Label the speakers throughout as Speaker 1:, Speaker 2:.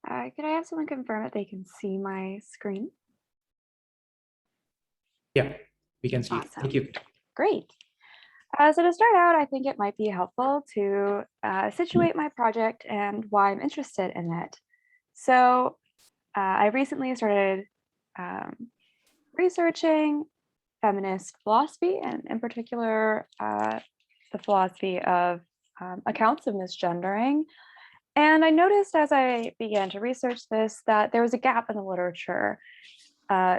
Speaker 1: Could I have someone confirm that they can see my screen?
Speaker 2: Yeah, we can see.
Speaker 1: Awesome.
Speaker 2: Thank you.
Speaker 1: Great. So to start out, I think it might be helpful to situate my project and why I'm interested in it. So I recently started researching feminist philosophy, and in particular, the philosophy of accounts of misgendering. And I noticed as I began to research this that there was a gap in the literature,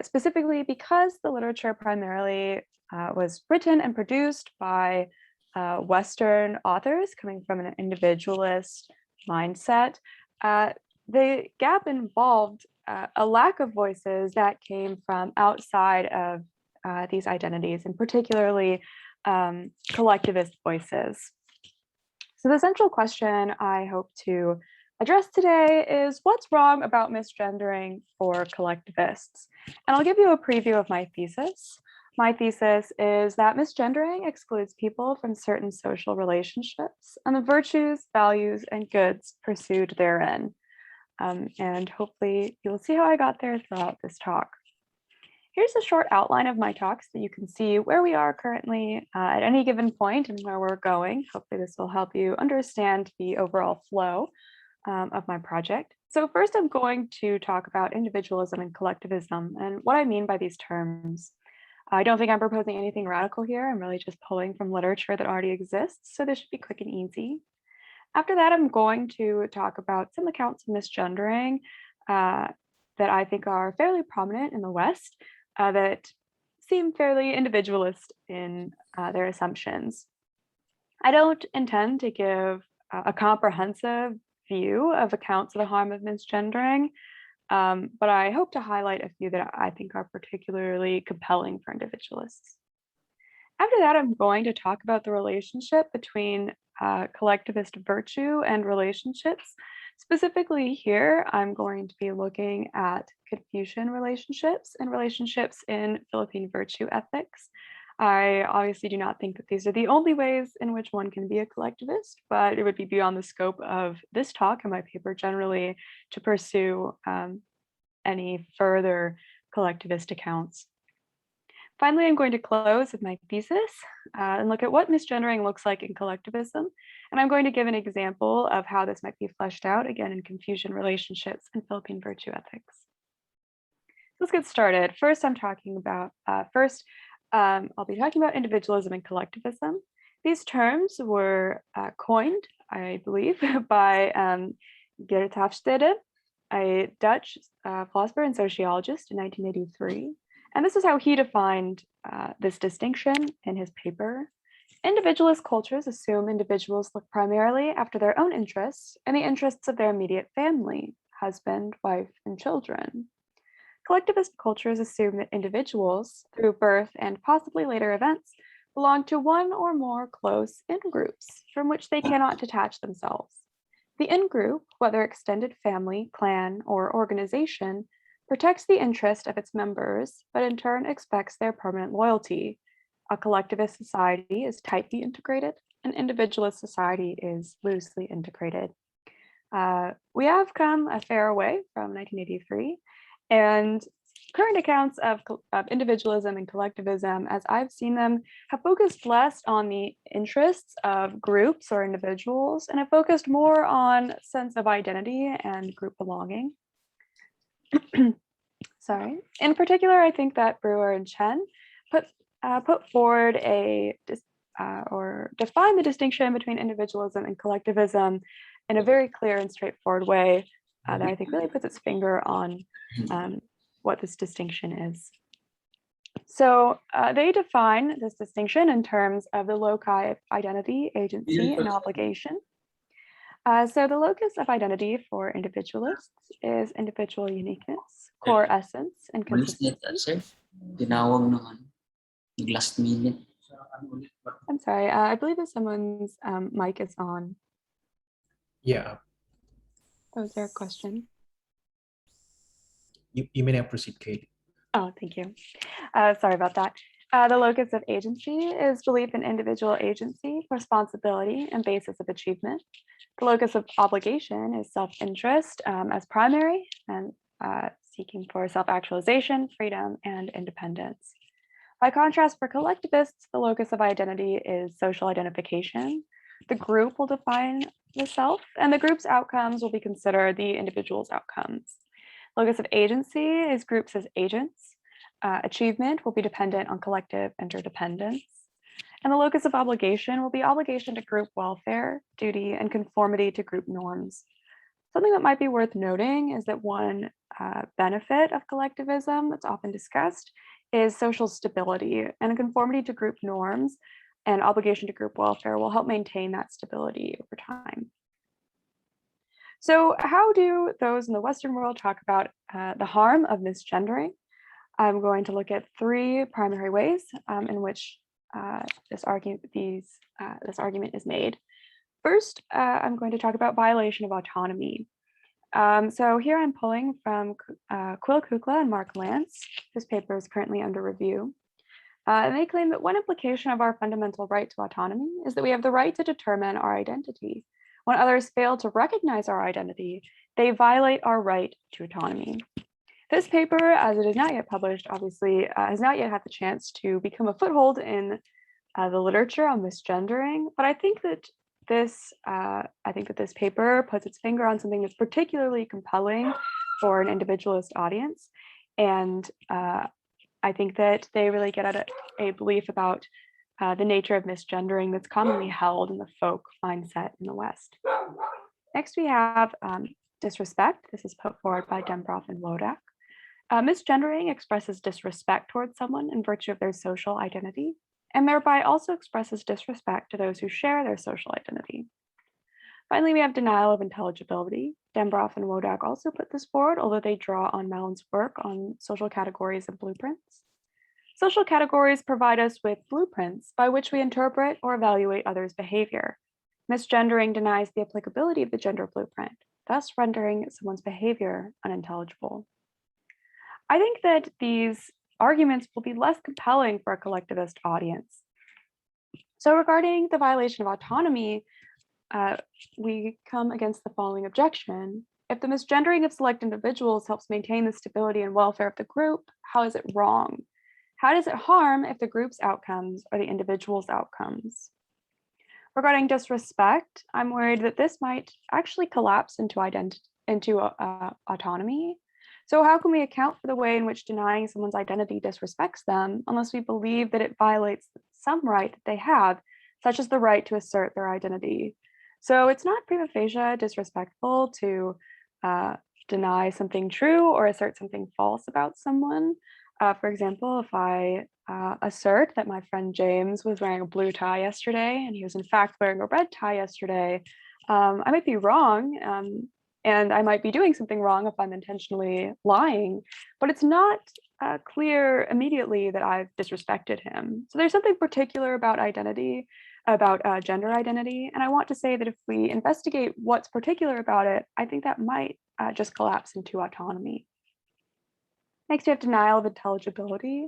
Speaker 1: specifically because the literature primarily was written and produced by Western authors coming from an individualist mindset. The gap involved a lack of voices that came from outside of these identities, and particularly collectivist voices. So the central question I hope to address today is what's wrong about misgendering for collectivists? And I'll give you a preview of my thesis. My thesis is that misgendering excludes people from certain social relationships and the virtues, values, and goods pursued therein. And hopefully you'll see how I got there throughout this talk. Here's a short outline of my talk so that you can see where we are currently at any given point and where we're going. Hopefully this will help you understand the overall flow of my project. So first I'm going to talk about individualism and collectivism and what I mean by these terms. I don't think I'm proposing anything radical here. I'm really just pulling from literature that already exists, so this should be quick and easy. After that, I'm going to talk about some accounts of misgendering that I think are fairly prominent in the West, that seem fairly individualist in their assumptions. I don't intend to give a comprehensive view of accounts of the harm of misgendering, but I hope to highlight a few that I think are particularly compelling for individualists. After that, I'm going to talk about the relationship between collectivist virtue and relationships. Specifically here, I'm going to be looking at Confucian relationships and relationships in Philippine virtue ethics. I obviously do not think that these are the only ways in which one can be a collectivist, but it would be beyond the scope of this talk and my paper generally to pursue any further collectivist accounts. Finally, I'm going to close with my thesis and look at what misgendering looks like in collectivism. And I'm going to give an example of how this might be fleshed out, again, in Confucian relationships and Philippine virtue ethics. Let's get started. First, I'm talking about, I'll be talking about individualism and collectivism. These terms were coined, I believe, by Geert Hofstede, a Dutch philosopher and sociologist in 1983. And this is how he defined this distinction in his paper. Individualist cultures assume individuals look primarily after their own interests and the interests of their immediate family, husband, wife, and children. Collectivist cultures assume that individuals, through birth and possibly later events, belong to one or more close in-groups from which they cannot detach themselves. The in-group, whether extended family, clan, or organization, protects the interest of its members, but in turn expects their permanent loyalty. A collectivist society is tightly integrated, an individualist society is loosely integrated. We have come a fair way from 1983, and current accounts of individualism and collectivism, as I've seen them, have focused less on the interests of groups or individuals, and have focused more on sense of identity and group belonging. Sorry. In particular, I think that Brewer and Chen put forward or define the distinction between individualism and collectivism in a very clear and straightforward way that I think really puts its finger on what this distinction is. So they define this distinction in terms of the loci of identity, agency, and obligation. So the locus of identity for individualists is individual uniqueness, core essence, and consistency.
Speaker 3: Last minute.
Speaker 1: I'm sorry, I believe that someone's mic is on.
Speaker 2: Yeah.
Speaker 1: Oh, is there a question?
Speaker 2: You may now proceed, Kate.
Speaker 1: Oh, thank you. Sorry about that. The locus of agency is belief in individual agency, responsibility, and basis of achievement. The locus of obligation is self-interest as primary and seeking for self-actualization, freedom, and independence. By contrast, for collectivists, the locus of identity is social identification. The group will define the self, and the group's outcomes will be considered the individual's outcomes. Locus of agency is groups as agents. Achievement will be dependent on collective interdependence. And the locus of obligation will be obligation to group welfare, duty, and conformity to group norms. Something that might be worth noting is that one benefit of collectivism that's often discussed is social stability, and conformity to group norms and obligation to group welfare will help maintain that stability over time. So how do those in the Western world talk about the harm of misgendering? I'm going to look at three primary ways in which this argument is made. First, I'm going to talk about violation of autonomy. So here I'm pulling from Quill Kukla and Mark Lance. This paper is currently under review. And they claim that one implication of our fundamental right to autonomy is that we have the right to determine our identity. When others fail to recognize our identity, they violate our right to autonomy. This paper, as it is not yet published, obviously has not yet had the chance to become a foothold in the literature on misgendering, but I think that this paper puts its finger on something that's particularly compelling for an individualist audience, and I think that they really get at a belief about the nature of misgendering that's commonly held in the folk mindset in the West. Next, we have disrespect. This is put forward by Dembroff and Wodak. Misgendering expresses disrespect towards someone in virtue of their social identity, and thereby also expresses disrespect to those who share their social identity. Finally, we have denial of intelligibility. Dembroff and Wodak also put this forward, although they draw on Mellon's work on social categories and blueprints. Social categories provide us with blueprints by which we interpret or evaluate others' behavior. Misgendering denies the applicability of the gender blueprint, thus rendering someone's behavior unintelligible. I think that these arguments will be less compelling for a collectivist audience. So regarding the violation of autonomy, we come against the following objection. If the misgendering of select individuals helps maintain the stability and welfare of the group, how is it wrong? How does it harm if the group's outcomes are the individual's outcomes? Regarding disrespect, I'm worried that this might actually collapse into autonomy. So how can we account for the way in which denying someone's identity disrespects them unless we believe that it violates some right that they have, such as the right to assert their identity? So it's not prima facie disrespectful to deny something true or assert something false about someone. For example, if I assert that my friend James was wearing a blue tie yesterday and he was in fact wearing a red tie yesterday, I might be wrong, and I might be doing something wrong if I'm intentionally lying, but it's not clear immediately that I've disrespected him. So there's something particular about identity, about gender identity, and I want to say that if we investigate what's particular about it, I think that might just collapse into autonomy. Next, we have denial of intelligibility.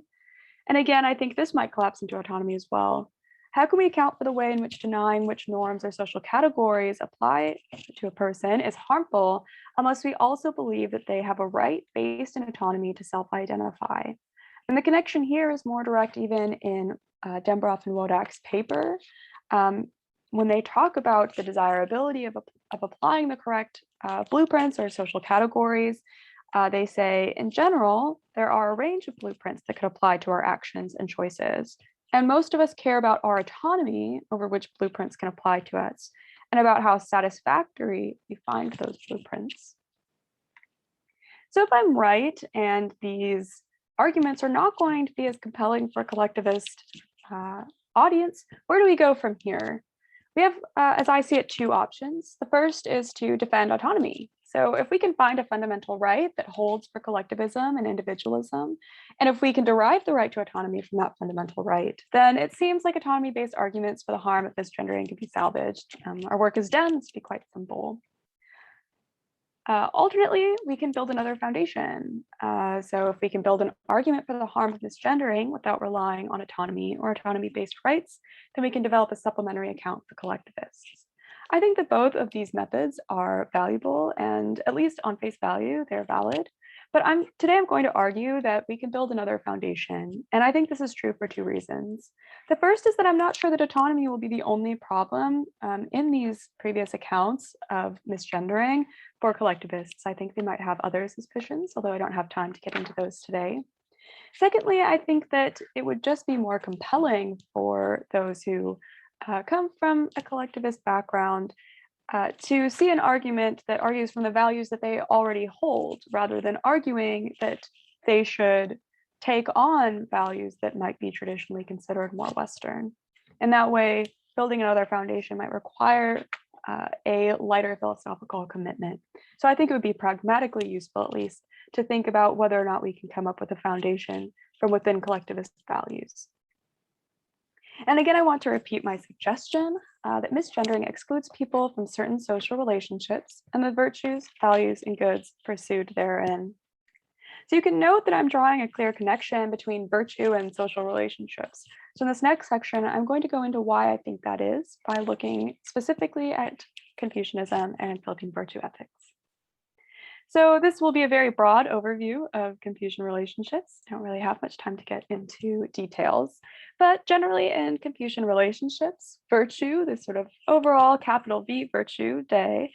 Speaker 1: And again, I think this might collapse into autonomy as well. How can we account for the way in which denying which norms or social categories apply to a person is harmful unless we also believe that they have a right based in autonomy to self-identify? And the connection here is more direct even in Dembroff and Wodak's paper. When they talk about the desirability of applying the correct blueprints or social categories, they say, in general, there are a range of blueprints that could apply to our actions and choices. And most of us care about our autonomy over which blueprints can apply to us and about how satisfactory we find those blueprints. So if I'm right, and these arguments are not going to be as compelling for a collectivist audience, where do we go from here? We have, as I see it, two options. The first is to defend autonomy. So if we can find a fundamental right that holds for collectivism and individualism, and if we can derive the right to autonomy from that fundamental right, then it seems like autonomy-based arguments for the harm of misgendering can be salvaged. Our work is done, this would be quite simple. Alternately, we can build another foundation. So if we can build an argument for the harm of misgendering without relying on autonomy or autonomy-based rights, then we can develop a supplementary account for collectivists. I think that both of these methods are valuable, and at least on face value, they're valid. But today I'm going to argue that we can build another foundation, and I think this is true for two reasons. The first is that I'm not sure that autonomy will be the only problem in these previous accounts of misgendering for collectivists. I think they might have other suspicions, although I don't have time to get into those today. Secondly, I think that it would just be more compelling for those who come from a collectivist background to see an argument that argues from the values that they already hold, rather than arguing that they should take on values that might be traditionally considered more Western. In that way, building another foundation might require a lighter philosophical commitment. So I think it would be pragmatically useful, at least, to think about whether or not we can come up with a foundation from within collectivist values. And again, I want to repeat my suggestion that misgendering excludes people from certain social relationships and the virtues, values, and goods pursued therein. So you can note that I'm drawing a clear connection between virtue and social relationships. So in this next section, I'm going to go into why I think that is by looking specifically at Confucianism and Philippine virtue ethics. So this will be a very broad overview of Confucian relationships. I don't really have much time to get into details, but generally in Confucian relationships, virtue, this sort of overall capital V virtue, day,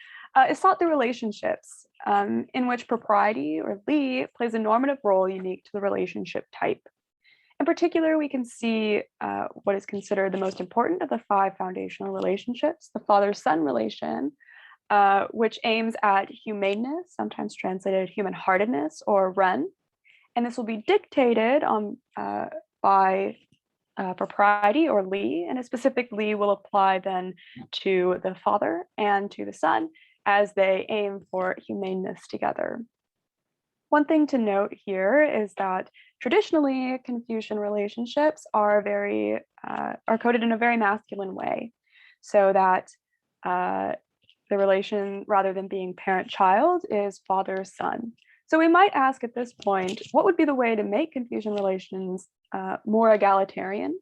Speaker 1: is sought through relationships in which propriety or li plays a normative role unique to the relationship type. In particular, we can see what is considered the most important of the 5 foundational relationships, the father-son relation, which aims at humaneness, sometimes translated human-heartedness or ren. And this will be dictated by propriety or li, and a specific li will apply then to the father and to the son as they aim for humaneness together. One thing to note here is that traditionally Confucian relationships are coded in a very masculine way, so that the relation, rather than being parent-child, is father-son. So we might ask at this point, what would be the way to make Confucian relations more egalitarian?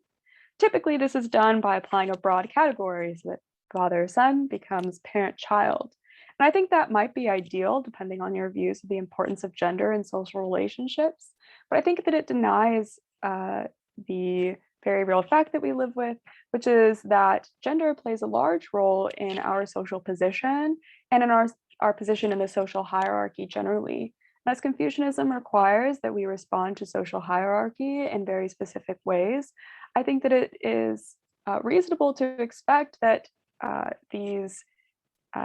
Speaker 1: Typically, this is done by applying a broad category so that father-son becomes parent-child. And I think that might be ideal depending on your views of the importance of gender in social relationships. But I think that it denies the very real fact that we live with, which is that gender plays a large role in our social position and in our position in the social hierarchy generally. And as Confucianism requires that we respond to social hierarchy in very specific ways, I think that it is reasonable to expect that these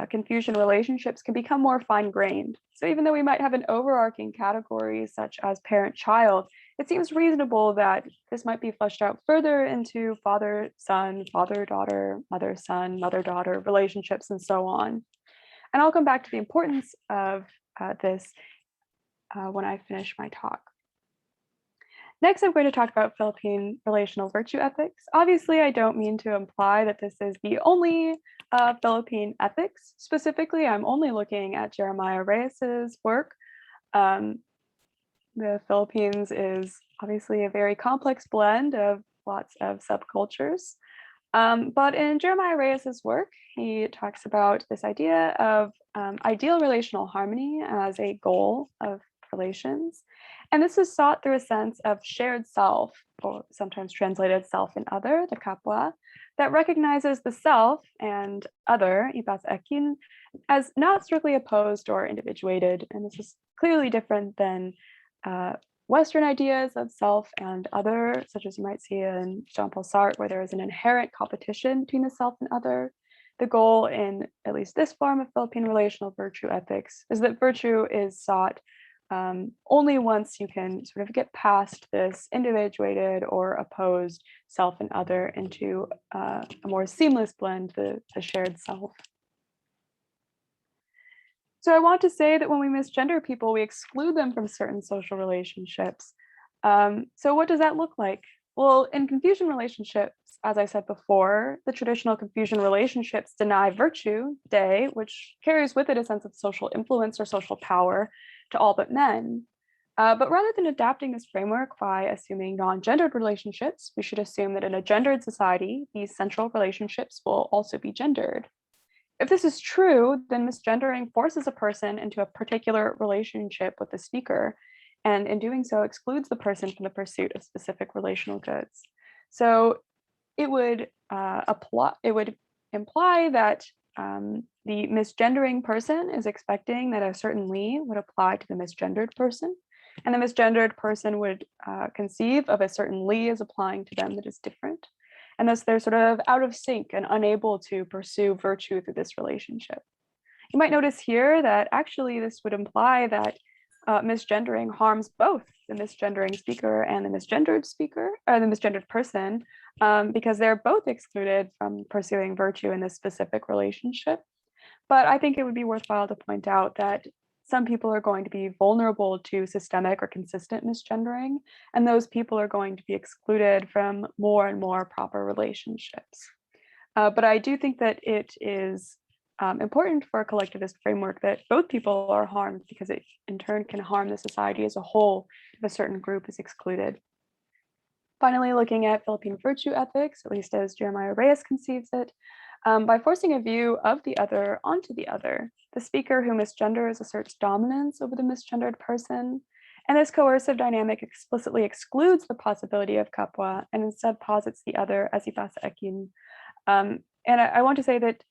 Speaker 1: Confucian relationships can become more fine-grained. So even though we might have an overarching category such as parent-child, it seems reasonable that this might be fleshed out further into father-son, father-daughter, mother-son, mother-daughter relationships, and so on. And I'll come back to the importance of this when I finish my talk. Next, I'm going to talk about Philippine relational virtue ethics. Obviously, I don't mean to imply that this is the only Philippine ethics. Specifically, I'm only looking at Jeremiah Reyes's work. The Philippines is obviously a very complex blend of lots of subcultures. But in Jeremiah Reyes's work, he talks about this idea of ideal relational harmony as a goal of relations. And this is sought through a sense of shared self, or sometimes translated self and other, the kapwa, that recognizes the self and other, ibas ekin, as not strictly opposed or individuated. And this is clearly different than Western ideas of self and other, such as you might see in Jean-Paul Sartre, where there is an inherent competition between the self and other. The goal in at least this form of Philippine relational virtue ethics is that virtue is sought only once you can sort of get past this individuated or opposed self and other into a more seamless blend, the shared self. So I want to say that when we misgender people, we exclude them from certain social relationships. So what does that look like? Well, in Confucian relationships, as I said before, the traditional Confucian relationships deny virtue, de, which carries with it a sense of social influence or social power to all but men. But rather than adapting this framework by assuming non-gendered relationships, we should assume that in a gendered society, these central relationships will also be gendered. If this is true, then misgendering forces a person into a particular relationship with the speaker, and in doing so excludes the person from the pursuit of specific relational goods. So it would imply that the misgendering person is expecting that a certain Lee would apply to the misgendered person, and the misgendered person would conceive of a certain Lee as applying to them that is different. And thus they're sort of out of sync and unable to pursue virtue through this relationship. You might notice here that actually this would imply that misgendering harms both the misgendering speaker and the misgendered speaker, or the misgendered person, because they're both excluded from pursuing virtue in this specific relationship. But I think it would be worthwhile to point out that some people are going to be vulnerable to systemic or consistent misgendering, and those people are going to be excluded from more and more proper relationships. But I do think that it is important for a collectivist framework that both people are harmed, because it in turn can harm the society as a whole if a certain group is excluded. Finally, looking at Philippine virtue ethics, at least as Jeremiah Reyes conceives it, by forcing a view of the other onto the other, the speaker who misgenders asserts dominance over the misgendered person, and this coercive dynamic explicitly excludes the possibility of kapwa and instead posits the other as ipasa ekin. And I want to say that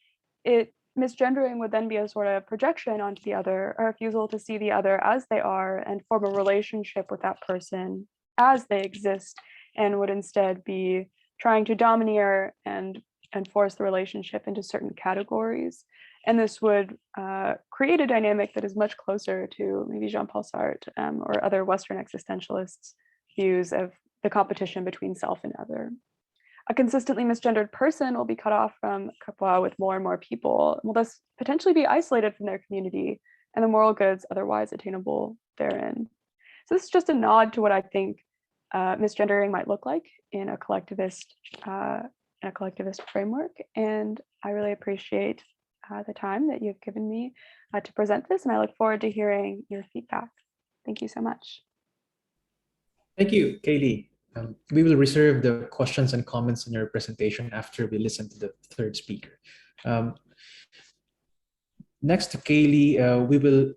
Speaker 1: misgendering would then be a sort of projection onto the other, a refusal to see the other as they are and form a relationship with that person as they exist, and would instead be trying to domineer and force the relationship into certain categories. And this would create a dynamic that is much closer to maybe Jean-Paul Sartre or other Western existentialists' views of the competition between self and other. A consistently misgendered person will be cut off from kapwa with more and more people, and will thus potentially be isolated from their community and the moral goods otherwise attainable therein. So this is just a nod to what I think misgendering might look like in a collectivist framework. And I really appreciate the time that you've given me to present this, and I look forward to hearing your feedback. Thank you so much.
Speaker 2: Thank you, Kayleigh. We will reserve the questions and comments in your presentation after we listen to the third speaker. Next to Kayleigh, we will